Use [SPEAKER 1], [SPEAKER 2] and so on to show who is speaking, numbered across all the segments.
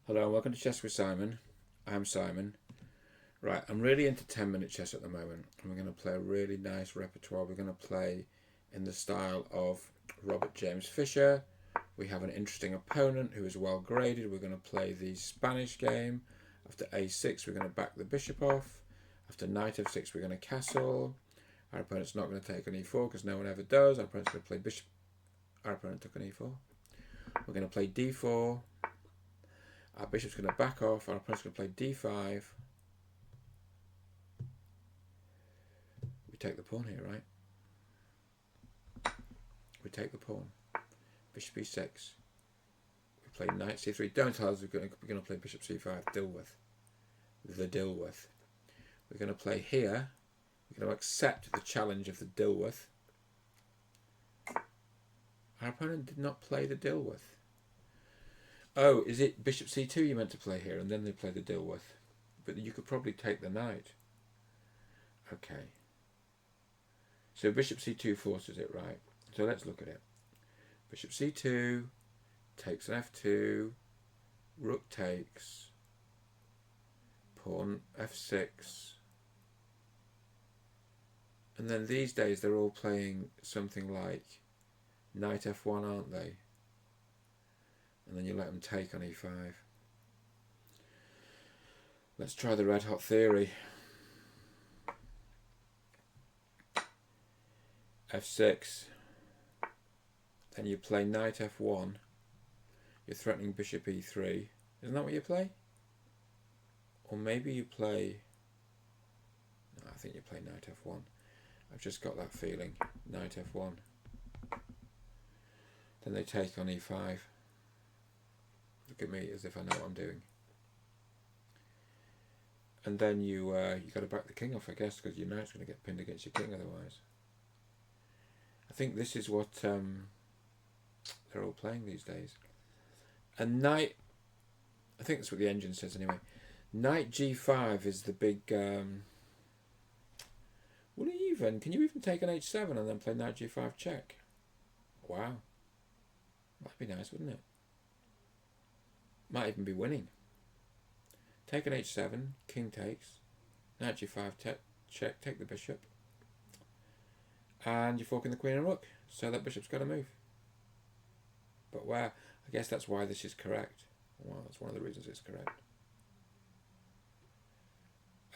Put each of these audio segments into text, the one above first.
[SPEAKER 1] Hello and welcome to Chess with Simon. I'm Simon. Right, I'm really into 10-minute chess at the moment. And we're going to play a really nice repertoire. We're going to play in the style of Robert James Fischer. We have an interesting opponent who is well graded. We're going to play the Spanish game. After a6, we're going to back the bishop off. After knight f6, we're going to castle. Our opponent's not going to take an e4 because no one ever does. Our opponent's going to play bishop. Our opponent took an e4. We're going to play d4. Our bishop's going to back off. Our opponent's going to play d5. We take the pawn here, right? We take the pawn. Bishop e6. We play knight c3. Don't tell us we're going to play bishop c5. Dilworth. The Dilworth. We're going to play here. We're going to accept the challenge of the Dilworth. Our opponent did not play the Dilworth. Oh, is it bishop c2 you meant to play here, and then they play the Dilworth? But you could probably take the knight. Okay. So bishop c2 forces it, right? So let's look at it. Bishop c2 takes an f2. Rook takes. Pawn f6. And then these days they're all playing something like knight f1, aren't they? And then you let them take on e5. Let's try the red hot theory. f6. Then you play knight f1. You're threatening bishop e3. Isn't that what you play? Or maybe you play... No, I think you play knight f1. I've just got that feeling. Knight f1. Then they take on e5. Look at me as if I know what I'm doing. And then you got to back the king off, I guess, because your knight's going to get pinned against your king otherwise. I think this is what they're all playing these days. And knight, I think that's what the engine says anyway. Knight g5 is the big... can you even take an h7 and then play knight g5 check? Wow. That'd be nice, wouldn't it? Might even be winning. Take an h7, king takes, knight g5 check, take the bishop, and you're forking the queen and rook, so that bishop's got to move. But where? I guess that's why this is correct. Well, that's one of the reasons it's correct.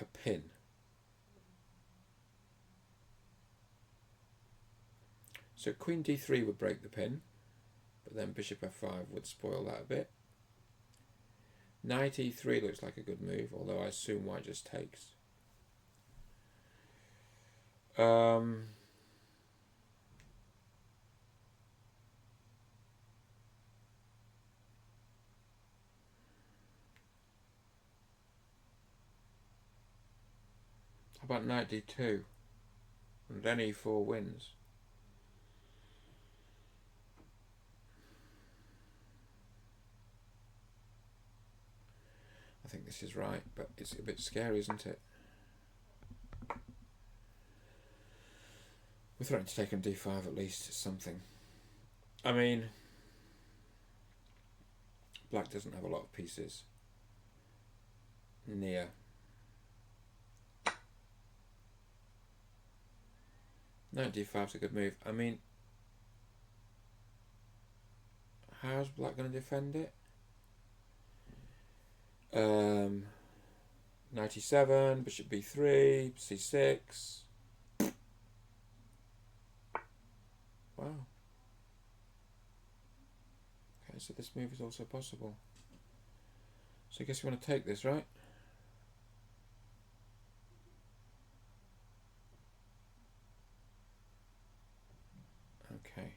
[SPEAKER 1] A pin. So queen d3 would break the pin, but then bishop f5 would spoil that a bit. Knight e3 looks like a good move, although I assume white just takes. How about knight d2? And then e4 wins. I think this is right, but it's a bit scary, isn't it? We're threatening to take on d5 at least, something. I mean, black doesn't have a lot of pieces near. Knight d5's a good move. I mean, how's black going to defend it? Knight e7, bishop b3, c6. Wow. Okay, so this move is also possible. So I guess you want to take this, right? Okay.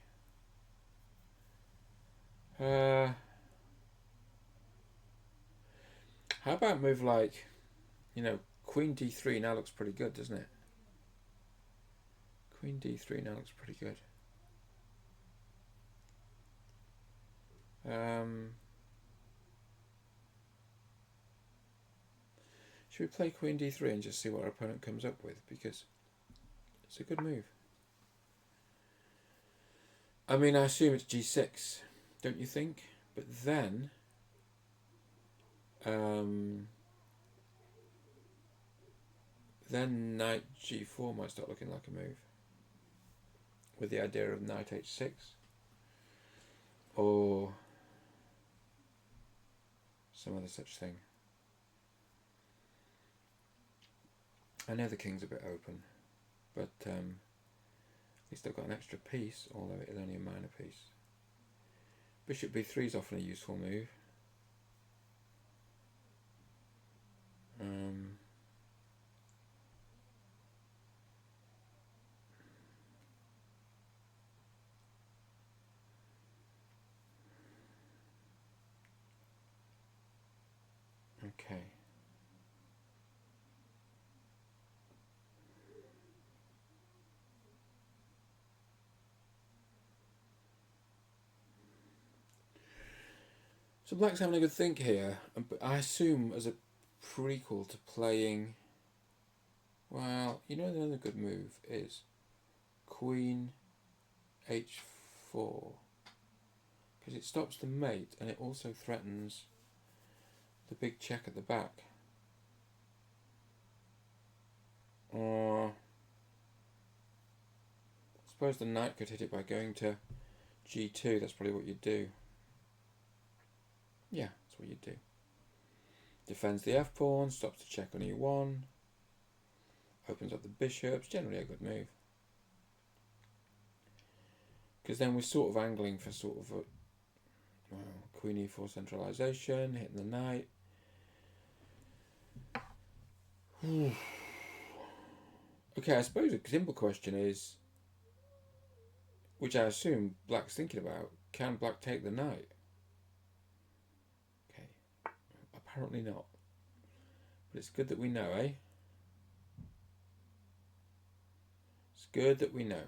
[SPEAKER 1] How about move like, queen d3 now looks pretty good, doesn't it? Queen d3 now looks pretty good. Should we play queen d3 and just see what our opponent comes up with? Because it's a good move. I mean, I assume it's g6, don't you think? But then Then knight g4 might start looking like a move, with the idea of knight h6, or some other such thing. I know the king's a bit open, but at least I've got an extra piece, although it is only a minor piece. Bishop b3 is often a useful move. Okay. So black's having a good think here, I assume as a prequel to playing, well, you know, another good move is queen h4, because it stops the mate and it also threatens the big check at the back. Or I suppose the knight could hit it by going to g2. That's probably what you'd do. Yeah, that's what you'd do. Defends the f-pawn, stops the check on e1, opens up the bishops. Generally a good move, because then we're sort of angling for sort of a queen e4 centralisation, hitting the knight. Okay, I suppose a simple question is, which I assume black's thinking about, can black take the knight? Okay, apparently not. But it's good that we know, eh? It's good that we know.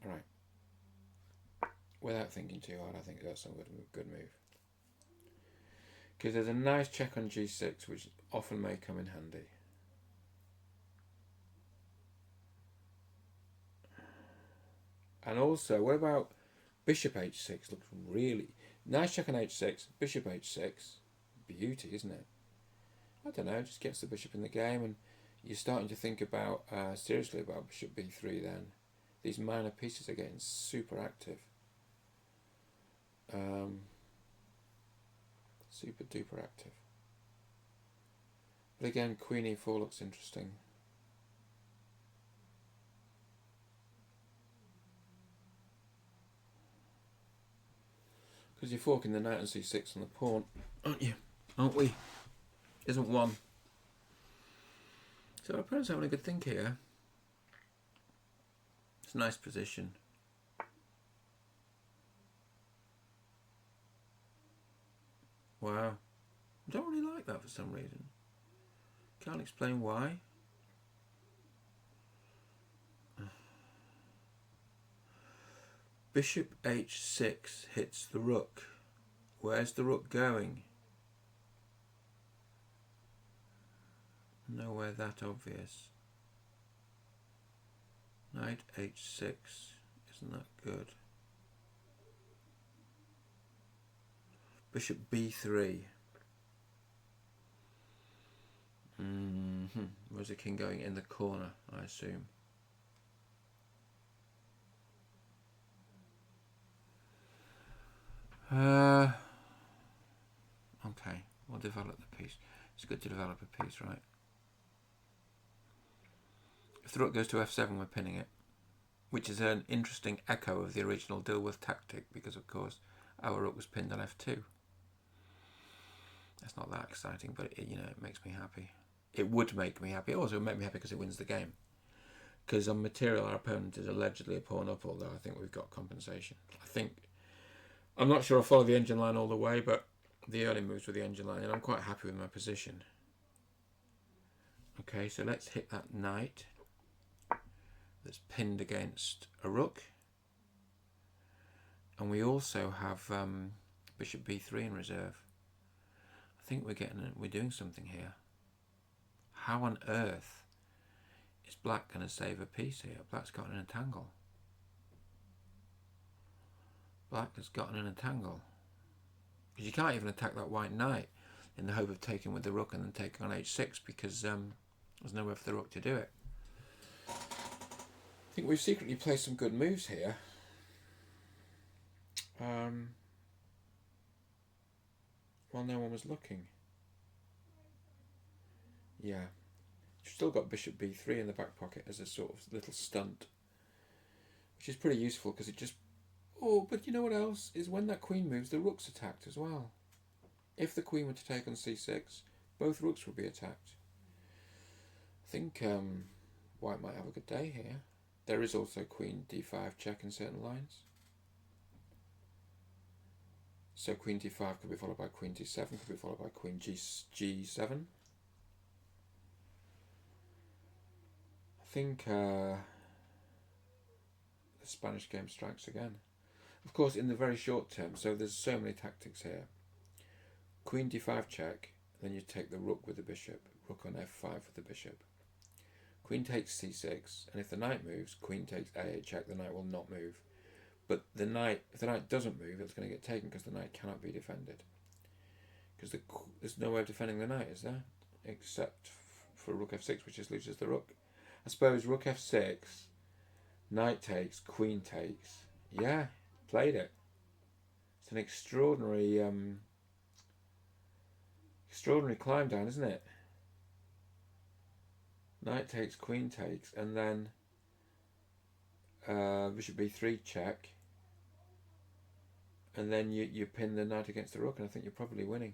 [SPEAKER 1] Alright. Without thinking too hard, I think that's a good move. Because there's a nice check on g6, which often may come in handy. And also, what about bishop h6? Looks really nice. Check on h6, bishop h6, beauty, isn't it? I don't know, just gets the bishop in the game, and you're starting to think about seriously about bishop b3. Then these minor pieces are getting super active, super duper active. But again, queen e4 looks interesting. Because you're forking the knight and c6 on the pawn, aren't you? Aren't we? Isn't one? So our opponent's having a good think here. It's a nice position. Wow. I don't really like that for some reason. Can't explain why. Bishop h6 hits the rook. Where's the rook going? Nowhere that obvious. Knight h6. Isn't that good? Bishop b3. Where's the king going? In the corner, I assume. Okay, we'll develop the piece. It's good to develop a piece, right? If the rook goes to f7, we're pinning it, which is an interesting echo of the original Dilworth tactic, because of course our rook was pinned on f2. That's not that exciting, but it makes me happy. It would make me happy. It also would make me happy because it wins the game. Because on material, our opponent is allegedly a pawn up, although I think we've got compensation. I'm not sure I follow the engine line all the way, but the early moves with the engine line, and I'm quite happy with my position. Okay, so let's hit that knight that's pinned against a rook. And we also have bishop b3 in reserve. I think we're doing something here. How on earth is black going to save a piece here? Black's got an entangle. black has gotten in a tangle. Because you can't even attack that white knight in the hope of taking with the rook and then taking on h6 because there's nowhere for the rook to do it. I think we've secretly played some good moves here. While no one was looking. Yeah. You've still got bishop b3 in the back pocket as a sort of little stunt. Which is pretty useful because it just... Oh, but you know what else? Is when that queen moves, the rook's attacked as well. If the queen were to take on c6, both rooks would be attacked. I think white might have a good day here. There is also queen d5 check in certain lines. So queen d5 could be followed by queen d7, could be followed by queen g7. I think the Spanish game strikes again. Of course, in the very short term, so there's so many tactics here. Queen d5 check, then you take the rook with the bishop. Rook on f5 with the bishop. Queen takes c6, and if the knight moves, queen takes a8 check, the knight will not move. But the knight, if the knight doesn't move, it's going to get taken because the knight cannot be defended. Because there's no way of defending the knight, is there? Except for rook f6, which just loses the rook. I suppose rook f6, knight takes, queen takes. Yeah, played it. It's an extraordinary climb down, isn't it? Knight takes, queen takes, and then bishop b3 check. And then you pin the knight against the rook, and I think you're probably winning.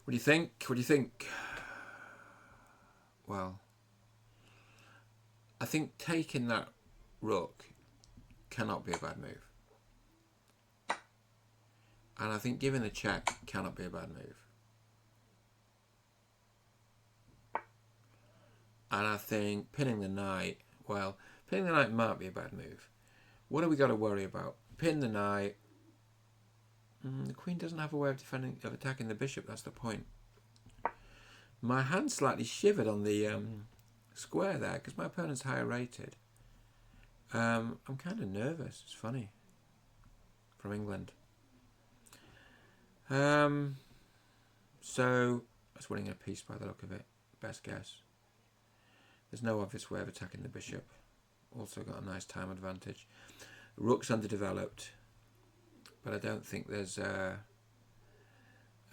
[SPEAKER 1] What do you think? What do you think? Well, I think taking that rook cannot be a bad move. And I think giving the check cannot be a bad move. And I think pinning the knight, well, pinning the knight might be a bad move. What have we got to worry about? Pin the knight. The queen doesn't have a way of attacking the bishop, that's the point. My hand slightly shivered on the square there because my opponent's higher rated. I'm kind of nervous, it's funny. From England. So, that's winning a piece by the look of it. Best guess. There's no obvious way of attacking the bishop. Also got a nice time advantage. Rook's underdeveloped. But I don't think there's a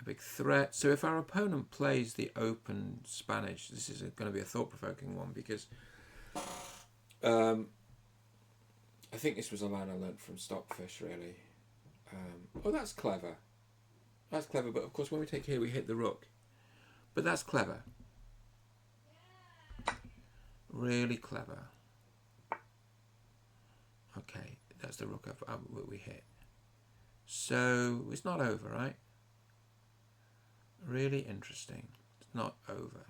[SPEAKER 1] big threat. So if our opponent plays the open Spanish, this is going to be a thought-provoking one because I think this was a line I learnt from Stockfish, really. Oh, that's clever. That's clever, but of course when we take here, we hit the rook. But that's clever. Really clever. Okay, that's the rook we hit. So it's not over, right? Really interesting. It's not over.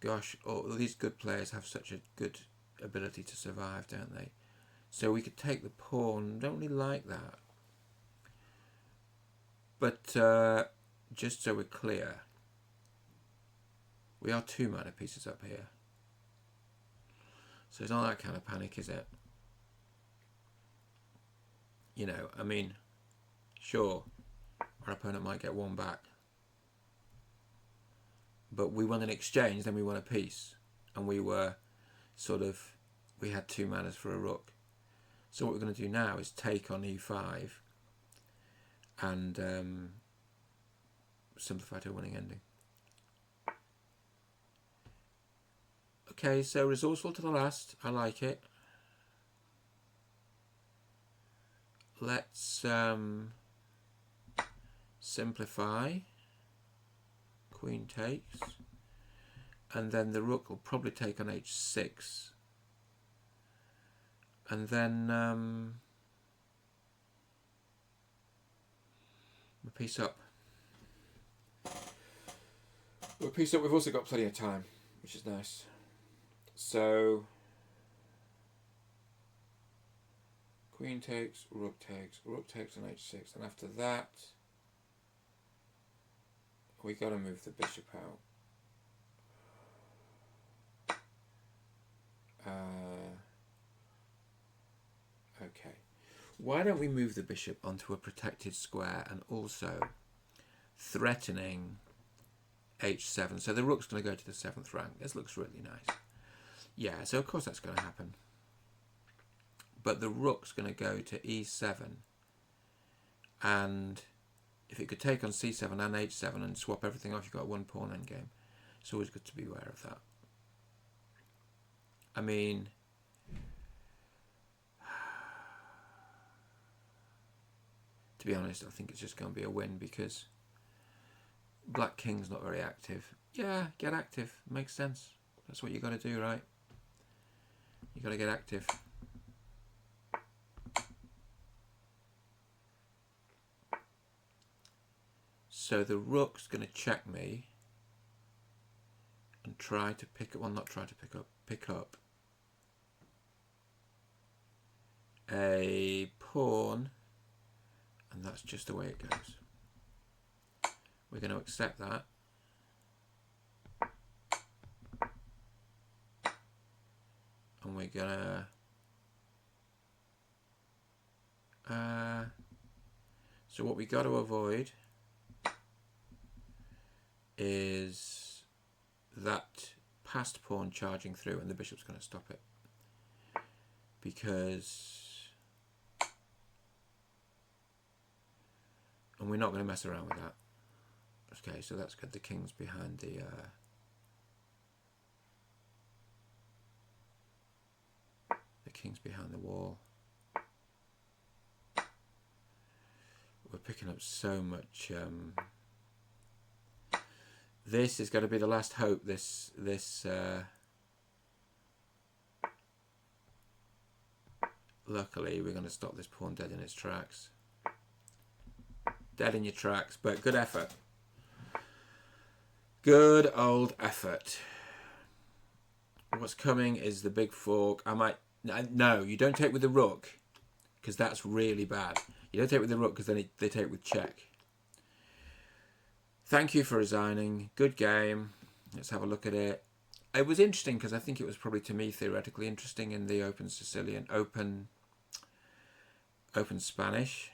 [SPEAKER 1] Gosh, all these good players have such a good ability to survive, don't they? So we could take the pawn. Don't really like that. But just so we're clear, we are 2 mana pieces up here. So it's not that kind of panic, is it? You know, I mean, sure, our opponent might get one back. But we won an exchange, then we won a piece. And we were we had 2 manas for a rook. So what we're going to do now is take on e5 and simplify to a winning ending. Okay, so resourceful to the last. I like it. Let's simplify. Queen takes. And then the rook will probably take on h6. And then we're piece up. We're piece up. We've also got plenty of time, which is nice. So queen takes, rook takes on h6, and after that we got to move the bishop out. Okay, why don't we move the bishop onto a protected square and also threatening h7, so the rook's going to go to the 7th rank. This looks really nice. Yeah, so of course that's going to happen. But the rook's going to go to e7, and if it could take on c7 and h7 and swap everything off, you've got a 1 pawn endgame. It's always good to be aware of that. I mean, to be honest, I think it's just going to be a win because black king's not very active. Yeah, get active. Makes sense. That's what you got to do, right? You got to get active. So the rook's going to check me and try to pick up, well, not try to pick up a pawn, and that's just the way it goes. We're going to accept that. And we're going to... so what we got to avoid is that passed pawn charging through, and the bishop's going to stop it. Because... and we're not going to mess around with that. Okay, so that's good. The king's behind the... the king's behind the wall. We're picking up so much... this is going to be the last hope. Luckily, we're going to stop this pawn dead in its tracks. Dead in your tracks, but good effort. Good old effort. What's coming is the big fork. No, you don't take with the rook, because that's really bad. You don't take with the rook because then they take with check. Thank you for resigning. Good game. Let's have a look at it. It was interesting because I think it was probably, to me, theoretically interesting in the Open Sicilian, Open Spanish.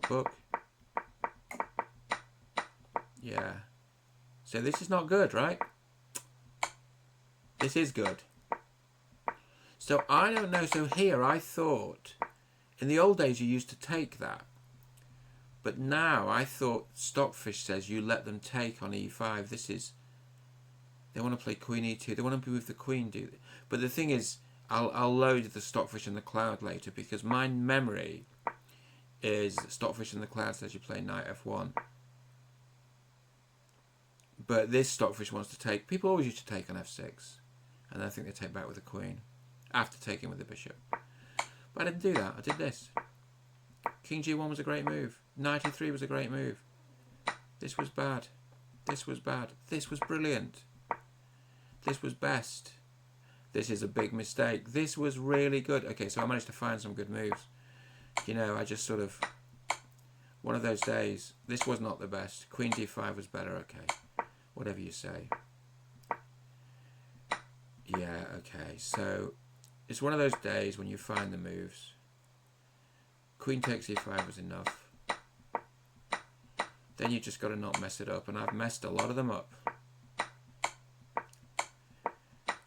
[SPEAKER 1] Book. Yeah. So this is not good, right? This is good. So I don't know. So here I thought, in the old days you used to take that. But now I thought Stockfish says you let them take on e5. This is... they want to play queen e2. They want to move the queen, do they? But the thing is, I'll load the Stockfish in the cloud later, because my memory is Stockfish in the cloud says you play knight f1. But this Stockfish wants to take... people always used to take on f6. And I think they take back with the queen after taking with the bishop. But I didn't do that. I did this. King g1 was a great move. Knight e3 was a great move. This was bad. This was bad. This was brilliant. This was best. This is a big mistake. This was really good. Okay, so I managed to find some good moves. You know, I just sort of... one of those days. This was not the best. Queen d5 was better. Okay. Whatever you say. Yeah, okay. So, it's one of those days when you find the moves. Queen takes e5 was enough. Then you just got to not mess it up. And I've messed a lot of them up.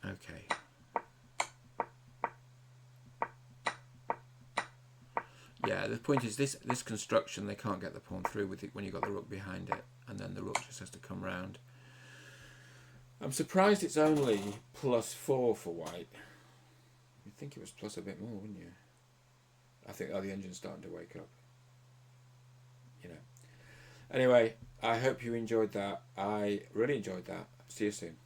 [SPEAKER 1] Okay. Yeah, the point is this construction, they can't get the pawn through with it when you've got the rook behind it. And then the rook just has to come round. I'm surprised it's only +4 for white. You'd think it was plus a bit more, wouldn't you? I think, the engine's starting to wake up. You know. Anyway, I hope you enjoyed that. I really enjoyed that. See you soon.